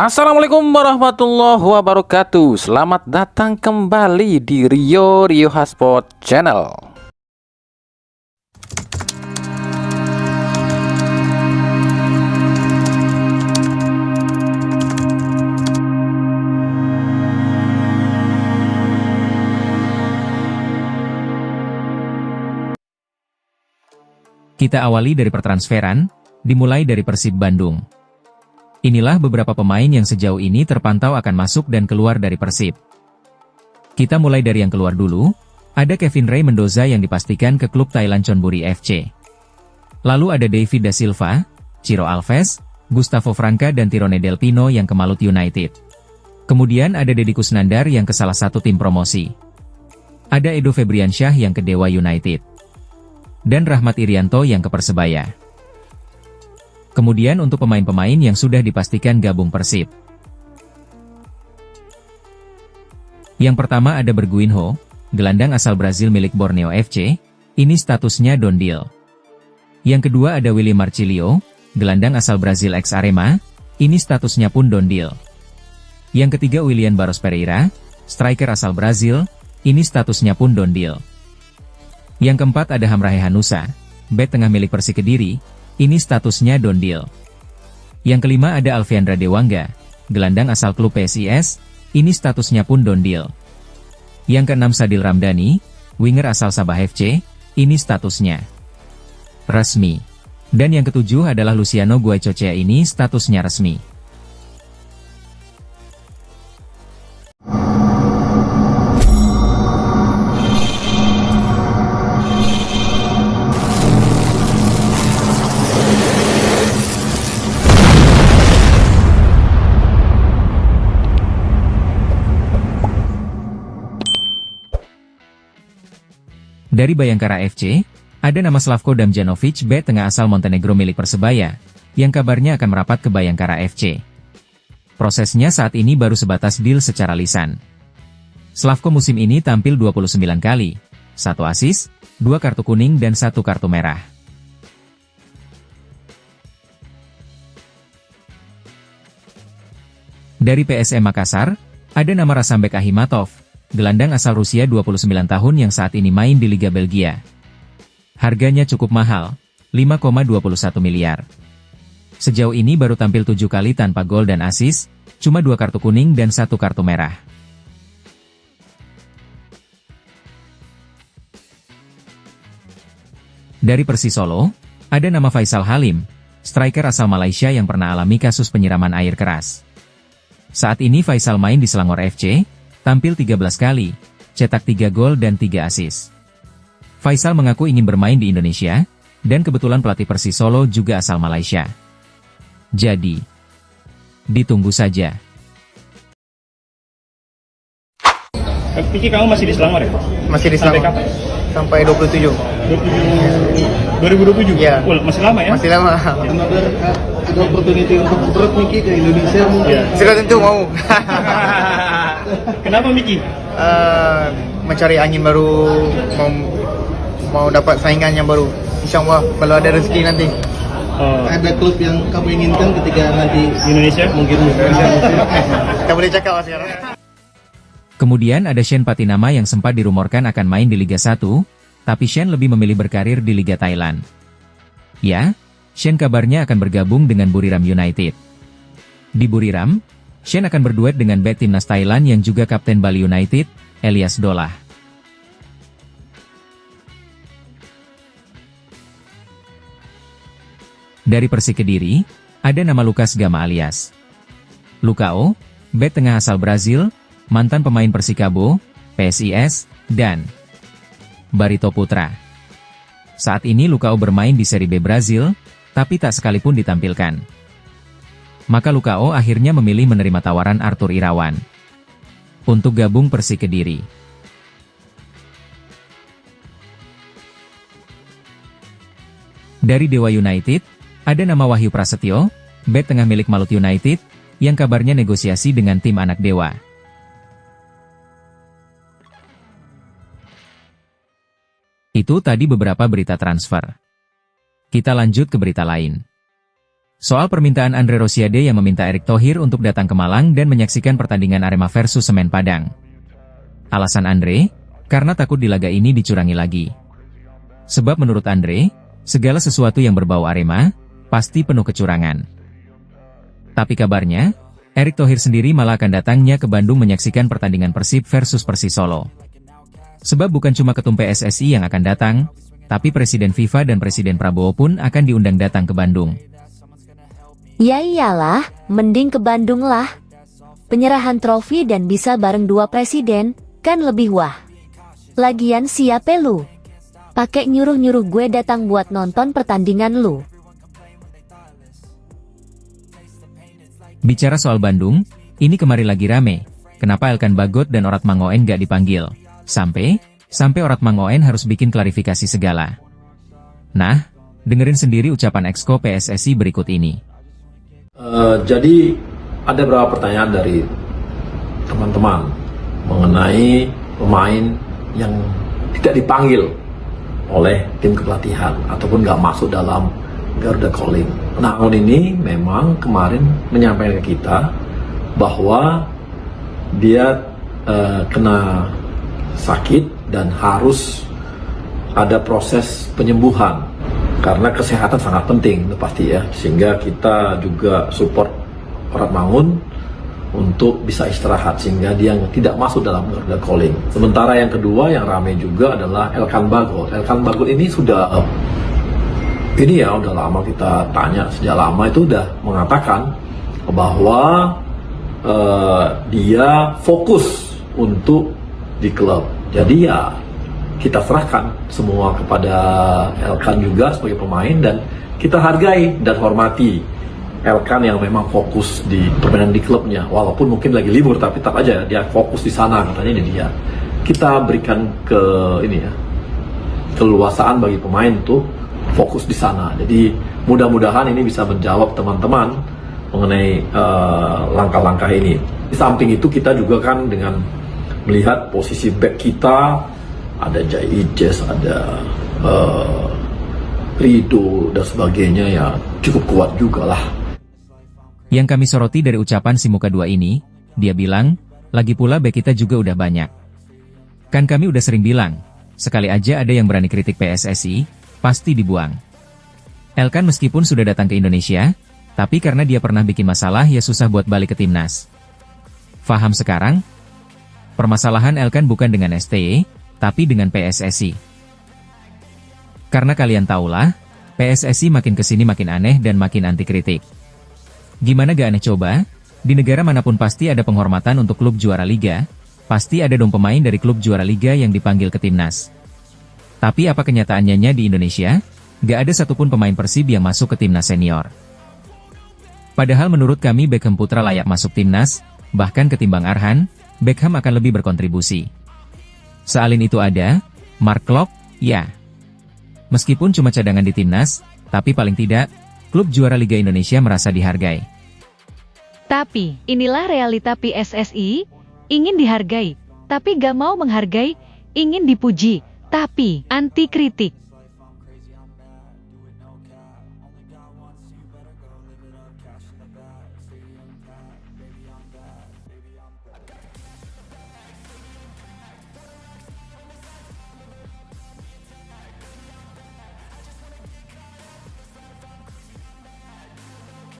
Assalamualaikum warahmatullahi wabarakatuh. Selamat datang kembali di Rio Hotspot Channel. Kita awali dari pertransferan, dimulai dari Persib Bandung. Inilah beberapa pemain yang sejauh ini terpantau akan masuk dan keluar dari Persib. Kita mulai dari yang keluar dulu, ada Kevin Ray Mendoza yang dipastikan ke klub Thailand Chonburi FC. Lalu ada David Da Silva, Ciro Alves, Gustavo Franca dan Tirone Del Pino yang ke Malut United. Kemudian ada Deddy Kusnandar yang ke salah satu tim promosi. Ada Edo Febriansyah yang ke Dewa United. Dan Rahmat Irianto yang ke Persebaya. Kemudian untuk pemain-pemain yang sudah dipastikan gabung Persib. Yang pertama ada Berguinho, gelandang asal Brazil milik Borneo FC, ini statusnya don deal. Yang kedua ada Willy Marcilio, gelandang asal Brazil ex Arema, ini statusnya pun don deal. Yang ketiga Willian Barros Pereira, striker asal Brazil, ini statusnya pun don deal. Yang keempat ada Hamrahe Hanusa, bek tengah milik Persik Kediri, ini statusnya don deal. Yang kelima ada Alfiandra Dewangga, gelandang asal klub PSIS, ini statusnya pun don deal. Yang keenam Sadil Ramdhani, winger asal Sabah FC, ini statusnya resmi. Dan yang ketujuh adalah Luciano Guaicochea, ini statusnya resmi. Dari Bayangkara FC, ada nama Slavko Damjanovic, bek tengah asal Montenegro milik Persebaya, yang kabarnya akan merapat ke Bayangkara FC. Prosesnya saat ini baru sebatas deal secara lisan. Slavko musim ini tampil 29 kali, 1 assist, 2 kartu kuning dan 1 kartu merah. Dari PSM Makassar, ada nama Rasambek Ahimatov, gelandang asal Rusia 29 tahun yang saat ini main di Liga Belgia. Harganya cukup mahal, 5,21 miliar. Sejauh ini baru tampil 7 kali tanpa gol dan assist, cuma 2 kartu kuning dan 1 kartu merah. Dari Persis Solo, ada nama Faisal Halim, striker asal Malaysia yang pernah alami kasus penyiraman air keras. Saat ini Faisal main di Selangor FC, tampil 13 kali, cetak 3 gol dan 3 assist. Faisal mengaku ingin bermain di Indonesia, dan kebetulan pelatih Persis Solo juga asal Malaysia. Jadi, ditunggu saja. Piki, kamu masih di Selangor ya? Masih di Selangor. Sampai kapan? Sampai 27. 2027? Ya. Oh, masih lama ya? Masih lama. Ada opportunity untuk berat Miki ke Indonesia mungkin. Ya. Sudah tentu mau. Kenapa Miki? Mencari angin baru, mau dapat saingan yang baru. Insyaallah kalau ada rezeki nanti. Oh, Ada klub yang kamu inginkan ketika nanti di Indonesia? mungkin Kita boleh cakap lah sekarang. Kemudian ada Shen Patinama yang sempat dirumorkan akan main di Liga 1, tapi Shen lebih memilih berkarir di Liga Thailand. Ya, Shen kabarnya akan bergabung dengan Buriram United. Di Buriram, Shen akan berduet dengan bek timnas Thailand yang juga kapten Bali United, Elias Dolah. Dari Persik Kediri, ada nama Lucas Gama alias Lucao, bek tengah asal Brazil, mantan pemain Persikabo, PSIS, dan Barito Putra. Saat ini Lucao bermain di Serie B Brazil, tapi tak sekalipun ditampilkan. Maka Lucao akhirnya memilih menerima tawaran Arthur Irawan untuk gabung Persik Kediri. Dari Dewa United, ada nama Wahyu Prasetyo, bek tengah milik Malut United, yang kabarnya negosiasi dengan tim anak Dewa. Itu tadi beberapa berita transfer. Kita lanjut ke berita lain. Soal permintaan Andre Rosiade yang meminta Erick Thohir untuk datang ke Malang dan menyaksikan pertandingan Arema versus Semen Padang. Alasan Andre, karena takut di laga ini dicurangi lagi. Sebab menurut Andre, segala sesuatu yang berbau Arema, pasti penuh kecurangan. Tapi kabarnya, Erick Thohir sendiri malah akan datangnya ke Bandung menyaksikan pertandingan Persib versus Persis Solo. Sebab bukan cuma ketum PSSI yang akan datang, tapi Presiden FIFA dan Presiden Prabowo pun akan diundang datang ke Bandung. Ya iyalah, mending ke Bandung lah. Penyerahan trofi dan bisa bareng dua presiden, kan lebih wah. Lagian siapa lu? Pakai nyuruh-nyuruh gue datang buat nonton pertandingan lu. Bicara soal Bandung, ini kemarin lagi rame. Kenapa Elkan Bagot dan Orat Mangoen gak dipanggil? Sampai Orat Mangoen harus bikin klarifikasi segala. Nah, dengerin sendiri ucapan Exco PSSI berikut ini. Jadi ada beberapa pertanyaan dari teman-teman mengenai pemain yang tidak dipanggil oleh tim kepelatihan ataupun nggak masuk dalam Garuda Calling. Nah, ini memang kemarin menyampaikan ke kita bahwa dia kena sakit dan harus ada proses penyembuhan. Karena kesehatan sangat penting, pasti ya, sehingga kita juga support Orat Mangun untuk bisa istirahat sehingga dia tidak masuk dalam Garuda Calling. Sementara yang kedua yang ramai juga adalah Elkan Bagot. Elkan Bagot ini sudah udah lama kita tanya, sejak lama itu udah mengatakan bahwa dia fokus untuk di klub. Jadi ya kita serahkan semua kepada Elkan juga sebagai pemain dan kita hargai dan hormati Elkan yang memang fokus di permainan di klubnya, walaupun mungkin lagi libur tapi tetap aja dia fokus di sana katanya dia. Kita berikan keleluasaan bagi pemain untuk fokus di sana. Jadi mudah-mudahan ini bisa menjawab teman-teman mengenai langkah-langkah ini. Di samping itu kita juga kan dengan melihat posisi back kita, ada Jai Ijes, ada Rido dan sebagainya, ya cukup kuat juga lah. Yang kami soroti dari ucapan si muka dua ini, dia bilang, lagi pula back kita juga udah banyak. Kan kami udah sering bilang, sekali aja ada yang berani kritik PSSI, pasti dibuang. Elkan meskipun sudah datang ke Indonesia, tapi karena dia pernah bikin masalah ya susah buat balik ke timnas. Faham sekarang? Permasalahan Elkan bukan dengan STY, tapi dengan PSSI. Karena kalian tahulah, PSSI makin kesini makin aneh dan makin anti kritik. Gimana gak aneh coba? Di negara manapun pasti ada penghormatan untuk klub juara liga, pasti ada dong pemain dari klub juara liga yang dipanggil ke timnas. Tapi apa kenyataannya di Indonesia? Gak ada satupun pemain Persib yang masuk ke timnas senior. Padahal menurut kami Beckham Putra layak masuk timnas, bahkan ketimbang Arhan, Beckham akan lebih berkontribusi. Sealin itu ada, Mark Klok, ya. Meskipun cuma cadangan di timnas, tapi paling tidak, klub juara Liga Indonesia merasa dihargai. Tapi, inilah realita PSSI, ingin dihargai, tapi gak mau menghargai, ingin dipuji, tapi anti kritik.